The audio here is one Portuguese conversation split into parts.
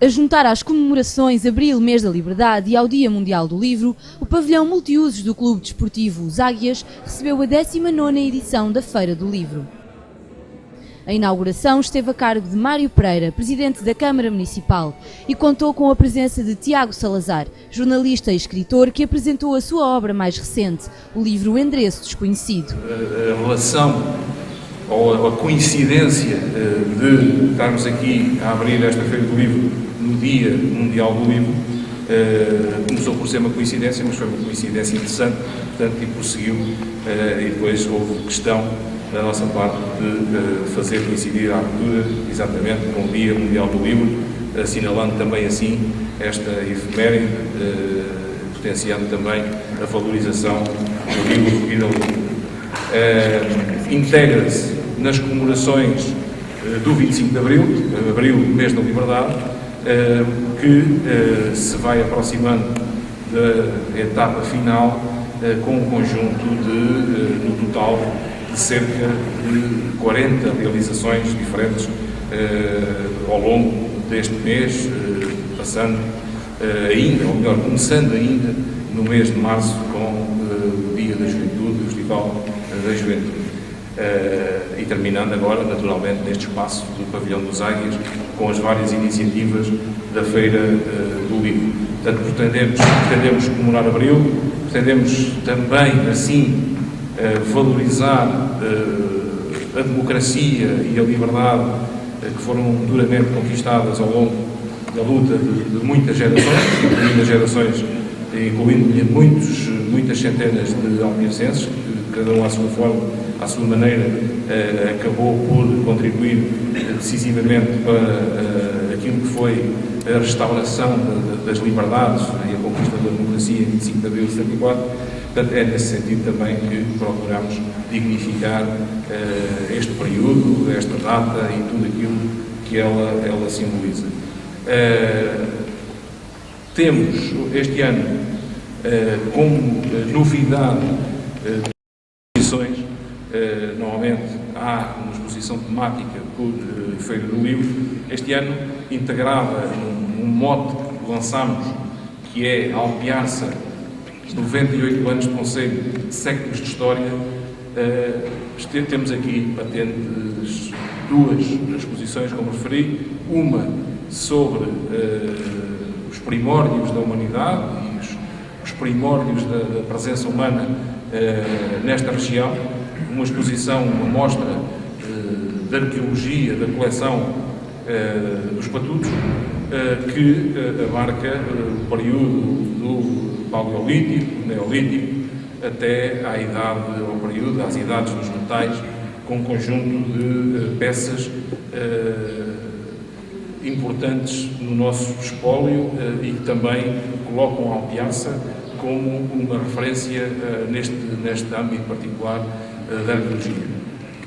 A juntar às comemorações Abril, Mês da Liberdade e ao Dia Mundial do Livro, o pavilhão multiusos do Clube Desportivo Os Águias recebeu a 19ª edição da Feira do Livro. A inauguração esteve a cargo de Mário Pereira, presidente da Câmara Municipal, e contou com a presença de Tiago Salazar, jornalista e escritor que apresentou a sua obra mais recente, o livro O Endereço Desconhecido. A relação ou a coincidência de estarmos aqui a abrir esta Feira do Livro no Dia Mundial do Livro começou por ser uma coincidência, mas foi uma coincidência interessante, portanto, e prosseguiu, e depois houve questão da nossa parte de fazer coincidir a abertura exatamente com o Dia Mundial do Livro, assinalando também assim esta efeméride, potenciando também a valorização do livro e da leitura. Integra-se nas comemorações do 25 de Abril, mês da Liberdade, que se vai aproximando da etapa final com um conjunto no total de cerca de 40 realizações diferentes ao longo deste mês, passando ainda, ou melhor, começando ainda no mês de março com o Dia da Juventude, o Festival da Juventude. E terminando agora, naturalmente, neste espaço do Pavilhão dos Águias, com as várias iniciativas da Feira do Livro. Portanto, pretendemos comemorar Abril, pretendemos também, assim, valorizar a democracia e a liberdade que foram duramente conquistadas ao longo da luta de muitas gerações, incluindo muitas centenas de albiacenses, que cada um à sua forma, à sua maneira, acabou por contribuir decisivamente para aquilo que foi a restauração das liberdades e a conquista da democracia em 25 de abril de 74. Portanto, é nesse sentido também que procuramos dignificar este período, esta data e tudo aquilo que ela simboliza. Temos este ano como novidade exposições, normalmente há uma exposição temática por Feira do Livro, este ano integrada num mote que lançámos, que é Alpiarça, 98 anos de Conselho, séculos de História. Temos aqui patentes duas exposições, como referi, uma sobre os primórdios da humanidade e os primórdios da presença humana nesta região, uma exposição, uma mostra de arqueologia da coleção dos Patutos, que abarca o período do Paleolítico, Neolítico, até à idade, ao período, às idades dos metais, com um conjunto de peças importantes no nosso espólio e que também colocam a Alpiarça como uma referência neste âmbito particular da arqueologia.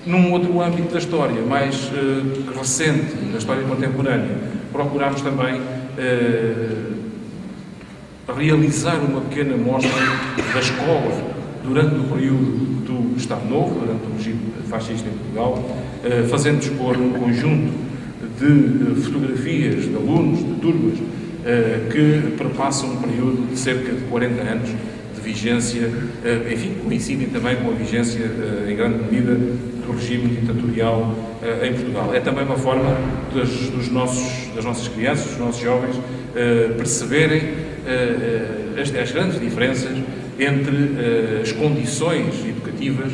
Num outro âmbito da história, mais recente, da história contemporânea, procurámos também realizar uma pequena mostra da escola durante o período do Estado Novo, durante o regime fascista em Portugal, fazendo expor um conjunto de fotografias de alunos, de turmas, que perpassam um período de cerca de 40 anos de vigência, enfim, coincidem também com a vigência, em grande medida, do regime ditatorial em Portugal. É também uma forma das nossas crianças, dos nossos jovens, perceberem as grandes diferenças entre as condições educativas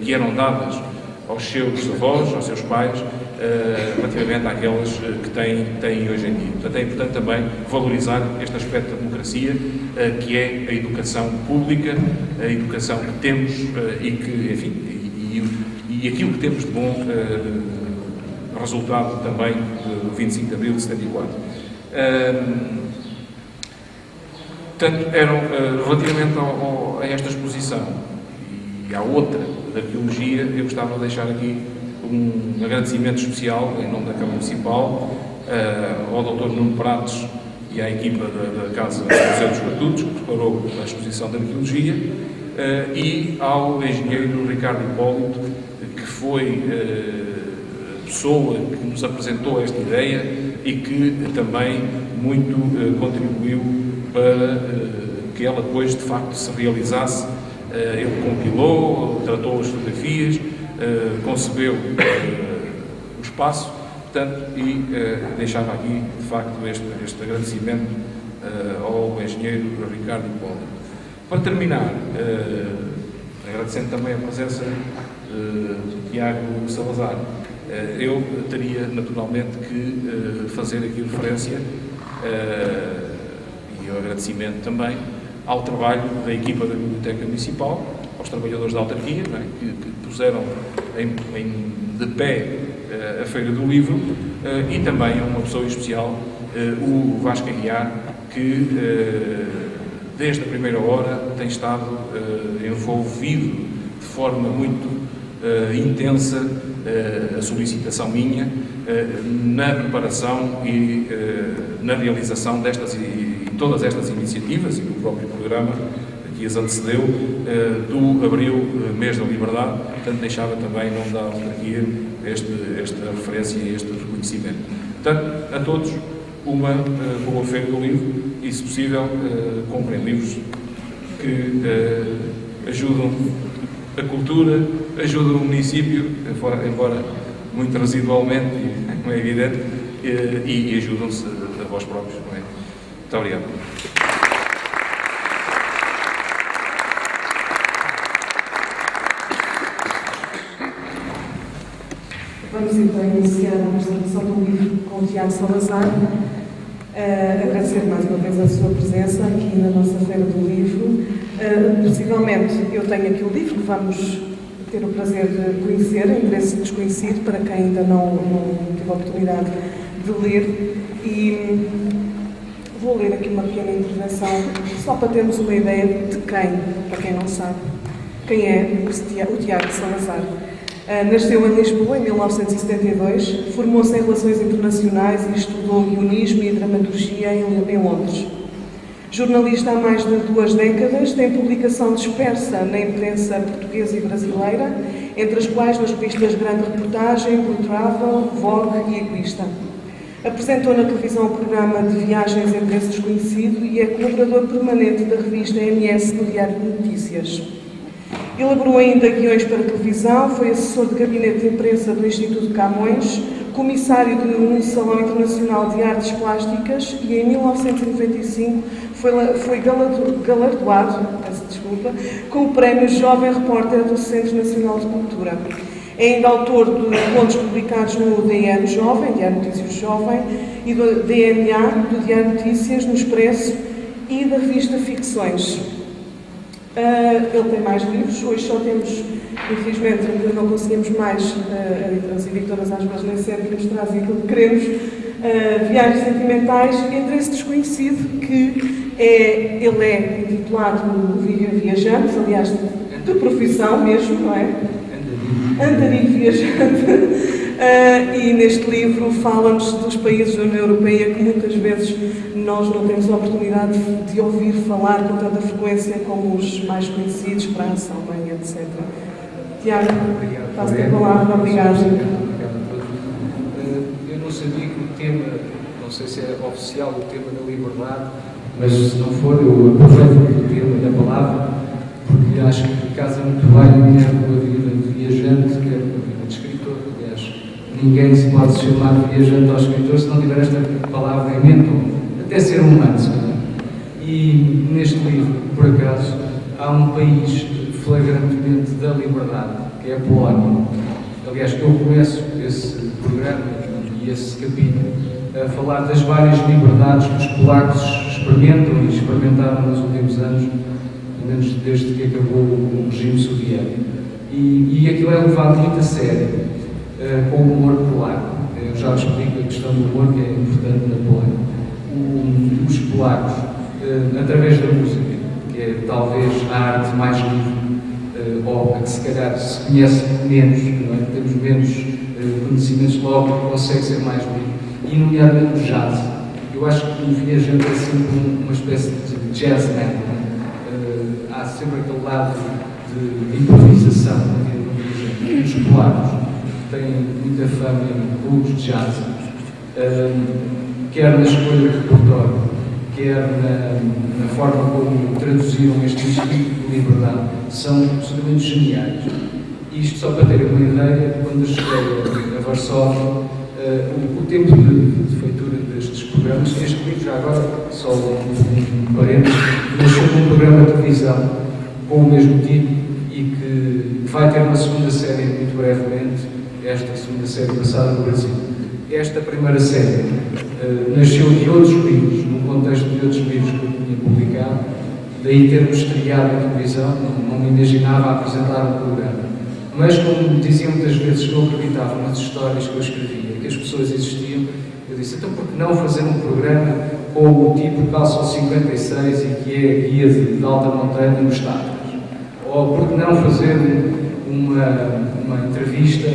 que eram dadas aos seus avós, aos seus pais, relativamente àquelas que têm hoje em dia. Portanto, é importante também valorizar este aspecto da democracia, que é a educação pública, a educação que temos e que, enfim, e aquilo que temos de bom resultado também do 25 de abril de 74. Portanto, relativamente a esta exposição e à outra da arqueologia, eu gostava de deixar aqui um agradecimento especial, em nome da Câmara Municipal, ao Dr. Nuno Pratos e à equipa da Casa Museu dos Patutos, que preparou a exposição de arqueologia, e ao engenheiro Ricardo Hipólito, que foi pessoa que nos apresentou esta ideia e que também muito contribuiu para que ela depois, de facto, se realizasse. Ele compilou, tratou as fotografias, concebeu o espaço, portanto, e deixava aqui, de facto, este agradecimento ao engenheiro Ricardo Hipólito. Para terminar, agradecendo também a presença do Tiago Salazar, eu teria naturalmente que fazer aqui referência, e o agradecimento também, ao trabalho da equipa da Biblioteca Municipal, aos trabalhadores da autarquia, não é? que puseram de pé a Feira do Livro, e também a uma pessoa especial, o Vasco Aguiar, que desde a primeira hora tem estado envolvido de forma muito intensa, a solicitação minha, na preparação e na realização destas e todas estas iniciativas e do próprio programa que as antecedeu, do Abril, Mês da Liberdade. Portanto, deixava também, em nome da autarquia, esta referência e este reconhecimento. Portanto, a todos, uma boa Feira do Livro e, se possível, comprem livros que ajudam a cultura, ajudam o município, embora muito residualmente, como é evidente, e ajudam-se a vós próprios. Não é? Muito obrigado. Vamos então iniciar a apresentação do livro com o Tiago Salazar. Agradecer mais uma vez a sua presença aqui na nossa Feira do Livro. Possivelmente eu tenho aqui o livro que vamos ter o prazer de conhecer, interesse desconhecido para quem ainda não teve a oportunidade de ler, e vou ler aqui uma pequena intervenção só para termos uma ideia de quem, para quem não sabe, quem é o Tiago Salazar. Nasceu em Lisboa em 1972, formou-se em Relações Internacionais e estudou guionismo e dramaturgia em Londres. Jornalista há mais de 2 décadas, tem publicação dispersa na imprensa portuguesa e brasileira, entre as quais nas revistas Grande Reportagem, Blue Travel, Vogue e Egoísta. Apresentou na televisão o programa de viagens em preço desconhecido e é colaborador permanente da revista MS no Diário de Notícias. Elaborou ainda guiões para televisão, foi assessor de gabinete de imprensa do Instituto Camões, comissário de um Salão Internacional de Artes Plásticas e em 1995 foi galardoado, com o Prémio Jovem Repórter do Centro Nacional de Cultura. É ainda autor de contos publicados no DN Jovem, Diário de Notícias Jovem, e do DNA, do Diário de Notícias, no Expresso e da revista Ficções. Ele tem mais livros, hoje só temos, infelizmente, não conseguimos mais, as editoras às vezes nem sempre nos trazem aquilo que queremos, Viagens Sentimentais, Interesse Desconhecido, que ele é intitulado Viajantes, aliás, de profissão mesmo, não é? Andarilho Viajante. E neste livro fala-nos dos países da União Europeia que muitas vezes nós não temos a oportunidade de ouvir falar com tanta frequência como os mais conhecidos, França, Alemanha, etc. Tiago, passo-te a palavra. Obrigado. Obrigado a todos. Eu não sabia que o tema, não sei se é oficial o tema da liberdade, mas se não for, eu aproveito o tema da palavra, porque acho que casa muito bem, quer com a vida de viajante, quer com a vida de escritor. Aliás, ninguém se pode chamar viajante ao escritor se não tiver esta palavra em mente, até ser humano, se calhar. E neste livro, por acaso, há um país flagrantemente da liberdade, que é a Polónia. Aliás, eu começo esse programa e esse capítulo a falar das várias liberdades que os polacos experimentam e experimentaram nos últimos anos, pelo menos desde que acabou o regime soviético. E aquilo é levado muito a sério, com o humor polaco. Eu já explico a questão do humor, que é importante na Polónia. Os polacos, através da música, que é talvez a arte mais livre, ou a que se calhar se conhece menos, não é? Temos menos conhecimentos, logo consegue ser mais livre, e nomeadamente o jazz. Eu acho que o viajante é sempre uma espécie de jazzman. Há sempre aquele lado de improvisação na vida do viajante. Os polacos tem muita fama em clubes de jazz, quer na escolha de repertório, quer na forma como traduziram este espírito de liberdade, são absolutamente geniais. Isto só para terem uma ideia, quando eu cheguei a Varsóvia, o tempo de feitura destes programas, este livro já agora, só um parênteses, nasceu num programa de televisão com o mesmo título e que vai ter uma segunda série muito brevemente, esta segunda série passada no Brasil. Esta primeira série nasceu de outros livros, no contexto de outros livros que eu tinha publicado, daí termos estreado na televisão, não me imaginava apresentar um programa. Mas, como diziam muitas vezes que eu acreditava nas histórias que eu escrevia, que as pessoas existiam, eu disse, então por que não fazer um programa com o tipo calço 56 e que é guia de alta montanha nos Tátaros? Ou por que não fazer uma entrevista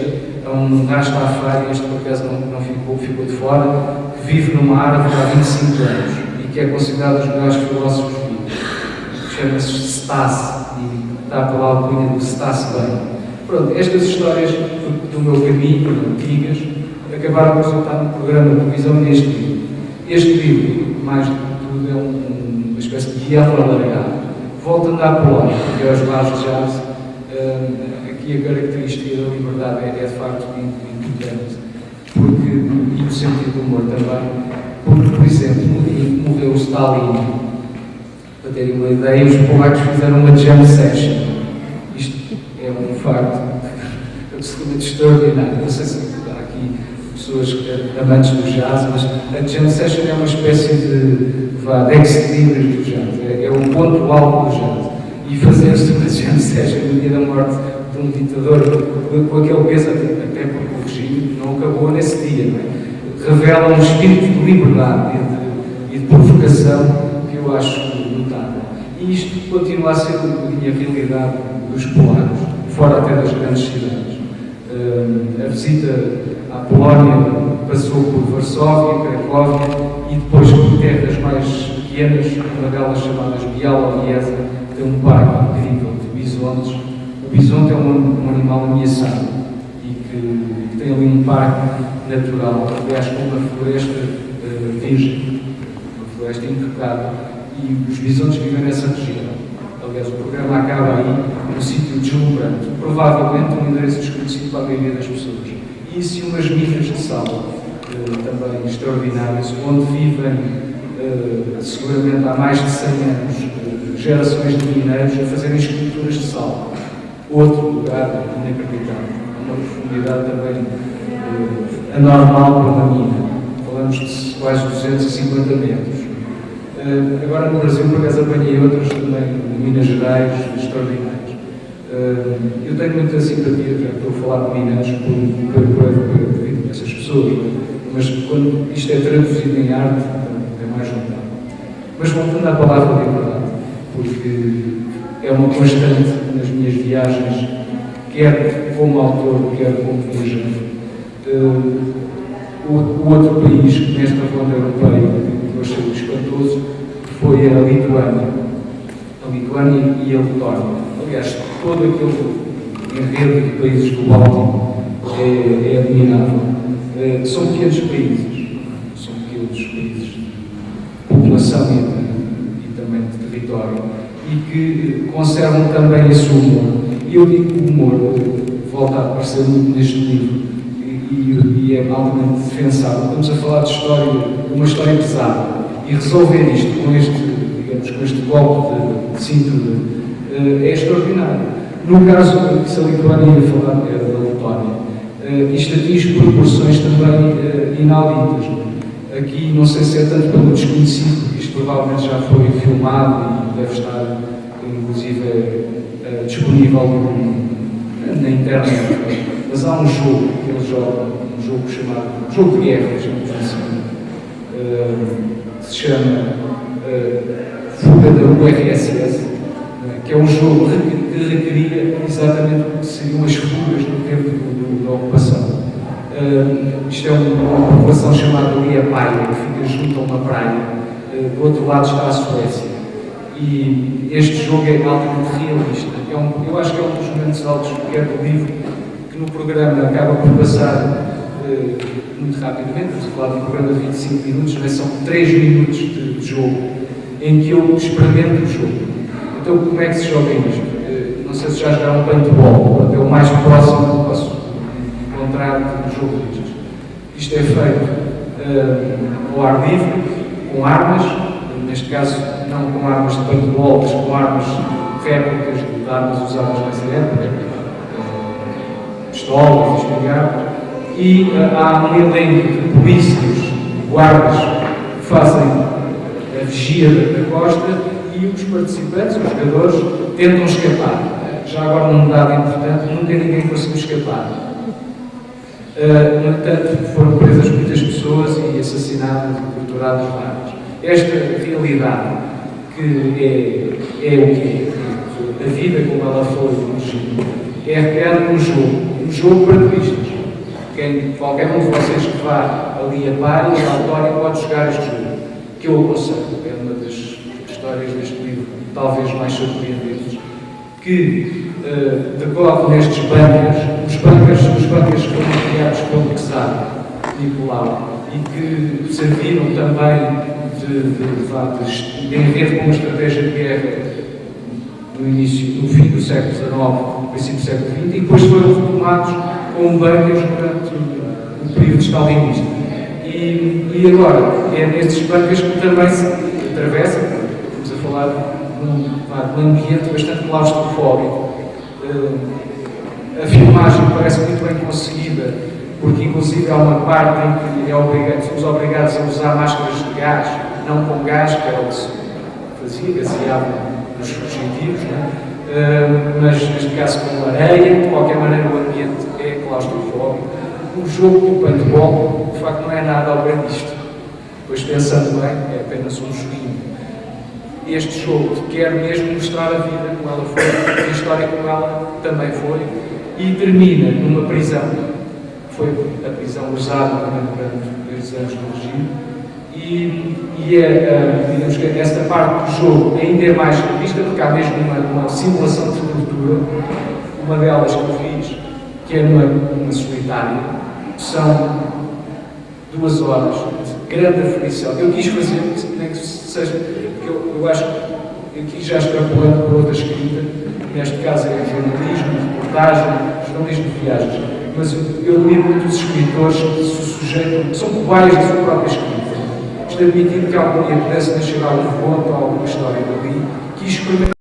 a um Rastafari, este por acaso não ficou de fora, que vive numa árvore há 25 anos e que é considerado um dos melhores filósofos vivos, chama-se Stas, e está pela alcunha do Stas Bem. Pronto, estas histórias do meu caminho, antigas, acabaram por resultar num programa de televisão neste livro. Este livro, mais do que tudo, é uma espécie de guia alargado. Voltando à Polónia, que é os bares de jazz, aqui a característica da liberdade é de facto importante, porque, e o sentido do humor também, porque, por exemplo, no dia que morreu o Stalin, para terem uma ideia, os polacos fizeram uma jam session. Isto é um facto absolutamente extraordinário. Não sei se há aqui pessoas amantes do jazz, mas a jam session é uma espécie de ex-libris do jazz, é o ponto alto do jazz. E fazer-se uma jam session no dia da morte de um ditador com aquele peso, até porque o regime não acabou nesse dia, não é? Revela um espírito de liberdade e de provocação que eu acho notável. E isto continua a ser a realidade dos polacos, fora até das grandes cidades. A visita à Polónia passou por Varsóvia, Cracóvia e depois por terras mais pequenas, uma delas chamadas Białowieża, tem um parque incrível de bisontes. O bisonte é um animal ameaçado e que tem ali um parque natural, aliás com uma floresta virgem, uma floresta intocada, e os bisontes vivem nessa região. Aliás, o programa acaba aí, num sítio deslumbrante, provavelmente um endereço desconhecido para a maioria das pessoas. E isso e umas minas de sal, também extraordinárias, onde vivem, seguramente há mais de 100 anos, gerações de mineiros a fazerem esculturas de sal. Outro lugar inacreditável, uma profundidade também anormal para uma mina. Falamos de quase 250 metros. Agora no Brasil, por acaso, apanhei outros também, de Minas Gerais, extraordinários. Eu tenho muita simpatia, já estou a falar de Minas, por essas pessoas, mas quando isto é traduzido em arte, é mais notável. Mas voltando à palavra liberdade, porque é uma constante nas minhas viagens, quer como autor, quer como viajante. O outro país nesta ronda europeia que eu achei espantoso foi a Lituânia. A Lituânia e a Letónia. Aliás, todo aquele enredo de países do Báltico é admirável. São pequenos países de população e também de território, e que conservam também esse humor. E eu digo que o humor volta a aparecer muito neste livro e é altamente defensável. Estamos a falar de história, uma história pesada, e resolver isto com este golpe de cintura é extraordinário. No caso, se a Lituânia ia falar da Letónia, isto atinge proporções também inauditas. Aqui, não sei se é tanto pelo desconhecido, porque isto provavelmente já foi filmado e deve estar, inclusive, disponível na internet. Mas há um jogo que eles jogam, um jogo chamado jogo de guerra, que se chama Fuga da URSS, que é um jogo que recria exatamente o que seriam as fugas no tempo da ocupação. Isto é uma população chamada Liepaja, que fica junto a uma praia. Do outro lado está a Suécia. E este jogo é altamente realista. Eu acho que é um dos momentos altos, quer do livro, que no programa acaba por passar muito rapidamente, estamos a falar de um programa de 25 minutos, mas são 3 minutos de jogo, em que eu experimento o jogo. Então, como é que se joga isto? Não sei se já jogaram um paintball, até o mais próximo que posso encontrar de jogo destes. Isto é feito ao ar livre, com armas, neste caso não com armas de paintball, mas com armas réplicas de armas usadas nessa época, pistolas, espingardas, e há um elenco de polícias, guardas, que fazem a vigia da costa e os participantes, os jogadores, tentam escapar. Já agora um dado importante, nunca ninguém conseguiu escapar. No entanto, foram presas muitas pessoas e assassinadas e torturadas várias. Esta realidade, que é o que é, a vida como ela foi no Chile, é recriada num jogo para turistas. Qualquer um de vocês que vá ali a Paris, a Autória, pode jogar este jogo, que eu aconselho. É uma das histórias deste livro, talvez mais surpreendentes, que decorre nestes bunkers. Os bunkers foram criados pelo Czar Nicolau e que serviram também de enredo com uma estratégia de guerra no fim do século XIX, princípio do século XX, e depois foram retomados como bunkers durante o período stalinista. E agora, é nestes bunkers que também se atravessa, estamos a falar de um ambiente bastante claustrofóbico. A filmagem parece muito bem conseguida, porque inclusive há uma parte em que somos obrigados a usar máscaras de gás, não com gás, que era o que se fazia, gaseava nos fugitivos, mas neste caso com areia. De qualquer maneira o ambiente é claustrofóbico. O jogo do paintball, de facto, não é nada ao bem disto. Pois pensando bem, é apenas um joguinho. Este jogo quer mesmo mostrar a vida como ela foi, a história como ela também foi, e termina numa prisão, que foi a prisão usada também durante os anos do regime, digamos que esta parte do jogo ainda é mais realista, porque há mesmo uma simulação de tortura. Uma delas que eu fiz, que é numa solitária, são 2 horas de grande aflição. Eu quis fazer, nem que seja, porque eu acho que aqui já extrapolando para outra escrita, neste caso é jornalismo, reportagem, jornalismo de viagens, mas eu li muitos escritores que se sujeitam, que são cobaias da sua própria escrita. Isto admitindo que algum dia pudesse nascer algum conto ou alguma história dali, quis experimentar